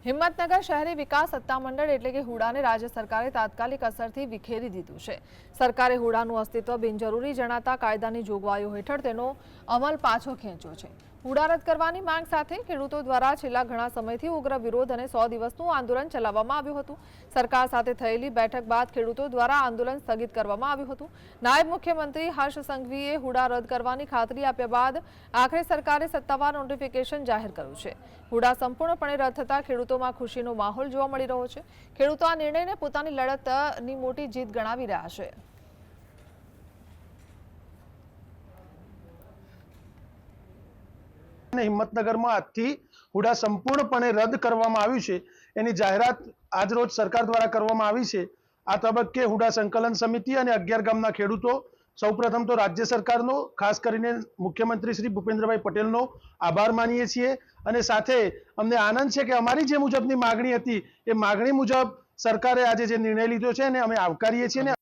હિંમતનગર શહેરી વિકાસ સત્તામંડળ એટલે કે હુડાને રાજ્ય સરકારે તાત્કાલિક અસરથી વિખેરી દીધું છે। સરકારે હુડાનું અસ્તિત્વ બિનજરૂરી જણાતા કાયદાની જોગવાઈઓ હેઠળ તેનો અમલ પાછો ખેંચ્યો છે। હુડા રદ કરવાની માંગ સાથે ખેડૂતો દ્વારા છેલ્લા ઘણા સમયથી ઉગ્ર વિરોધ અને 100 દિવસનું આંદોલન ચલાવવામાં આવ્યું હતું। સરકાર સાથે થયેલી બેઠક બાદ ખેડૂતો દ્વારા આંદોલન સ્થગિત કરવામાં આવ્યું હતું। નાયબ મુખ્યમંત્રી હર્ષ સંઘવીએ હુડા રદ કરવાની ખાતરી આપ્યા બાદ આખરે સરકારે સત્તાવાર નોટિફિકેશન જાહેર કર્યું છે। હુડા સંપૂર્ણપણે રદ થતા ખેડૂતોમાં ખુશીનો માહોલ જોવા મળી રહ્યો છે। ખેડૂતો આ નિર્ણયને પોતાની લડતની મોટી જીત ગણાવી રહ્યા છે। હિંમતનગરમાં આજથી હુડા સંપૂર્ણપણે રદ કરવામાં આવ્યું છે એની જાહેરાત આજરોજ સરકાર દ્વારા કરવામાં આવી છે। આ તબક્કે હુડા સંકલન સમિતિ અને 11 ગામના ખેડૂતો સૌપ્રથમ તો રાજ્ય સરકારનો ખાસ કરીને મુખ્યમંત્રી શ્રી ભૂપેન્દ્રભાઈ પટેલનો આભાર માનીએ છીએ અને સાથે અમને આનંદ છે કે અમારી જે મુજબની માગણી હતી એ માગણી મુજબ સરકારે આજે જે નિર્ણય લીધો છે એને અમે આવકારીએ છીએ।